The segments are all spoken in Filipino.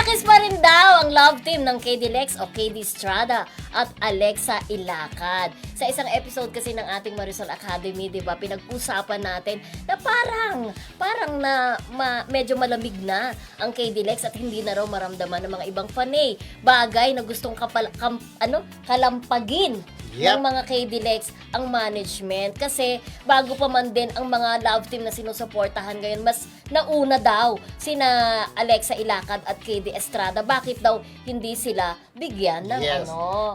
Magkakis pa rin daw ang love team ng KD Lex o KD Estrada at Alexa Ilacad. Sa isang episode kasi ng ating Marisol Academy, di ba, pinag-usapan natin na parang medyo malamig na ang KD Lex at hindi na raw maramdaman ng mga ibang fanay. Bagay na gustong kalampagin ng mga KD Lex ang management kasi bago pa man din ang mga love team na sinusuportahan ngayon, mas nauna daw sina Alexa Ilacad at KD Estrada. Bakit daw hindi sila bigyan ng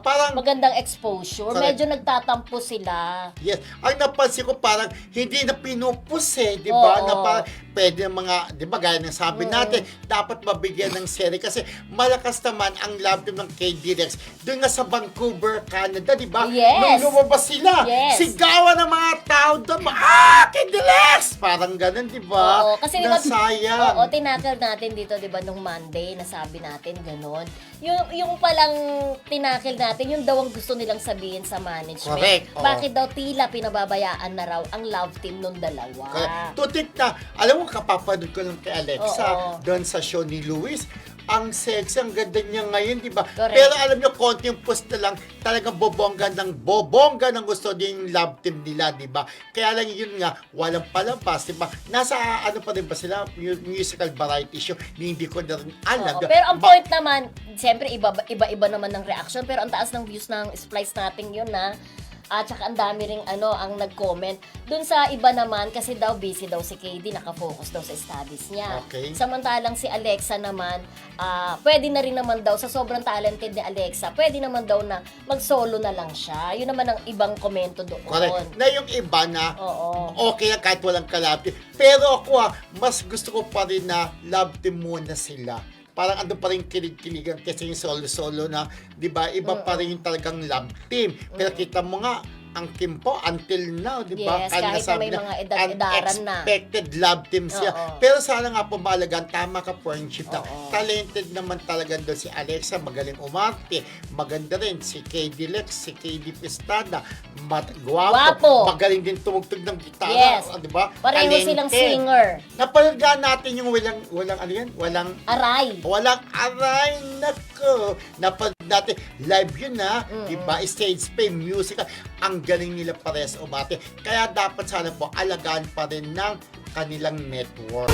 parang magandang exposure? Correct. Medyo nagtatampo sila. Yes. Ang napansin ko parang hindi na pinupus di ba? Oo. Na parang pwede mga, di ba, gaya ng sabi natin, dapat mabigyan ng seri kasi malakas naman ang love team ng KD Lex doon nga sa Vancouver, Canada, di ba? Yes. Nung lumabas sila, Yes. sigawan ng mga tao doon, KD Lex! Parang ganun, di ba? Oo, kasi diba, nasayang. oo, tinakal natin dito, di ba, nung Monday, nasabi natin gano'n. Yung palang tinakil natin, yung daw ang gusto nilang sabihin sa management. Correct, oo. Bakit daw tila pinababayaan na raw ang love team nung dalawa? Correct. Tutik na, alam mo, kapapanood ko lang kay Alexa Oo. doon sa show ni Luis. Ang sexy, ang ganda niya ngayon, di ba? Correct. Pero alam niyo, konting post na lang, talagang bobongga ng gusto din yung love team nila, di ba? Kaya lang yun nga, walang palampas, di ba? Nasa ano pa rin ba sila, musical variety show, hindi ko na rin alam. Oo, pero ang point naman, siyempre iba-iba naman ng reaction, pero ang taas ng views ng splice natin yun na. At saka ang dami ring ang nag-comment. Dun sa iba naman, kasi daw busy daw si KD, nakafocus daw sa studies niya. Okay. Samantalang si Alexa naman, pwede na rin naman daw, sa sobrang talented ni Alexa, pwede naman daw na mag-solo na lang siya. Yun naman ang ibang komento doon. Correct. Na yung iba na, Oo. okay na kahit walang kalab team. Pero ako mas gusto ko pa rin na love team muna sila. Parang ando pa rin kilig-kiligan kasi yung solo-solo na, di ba, iba pa rin yung talagang love team. Pero kita mo nga, ang Kim po, until now, di ba? Yes, kahit na may mga edad-edaran na. Unexpected love team siya. Oo. Pero sana nga po mahalagaan, tama ka, friendship na. Oo. Talented naman talaga doon si Alexa, magaling umarte. Maganda rin si KD Lex, si KD Estrada, Gwapo. magaling din tumugtog ng gitara. Yes. Di ba? Pareho Talented. silang singer. Napanood natin yung walang ano yan? Walang aray, nako. Napanood natin, live yun diba? Stage play, musical, ang galing nila pares umate. Kaya dapat sana po alagaan pa rin ng kanilang network.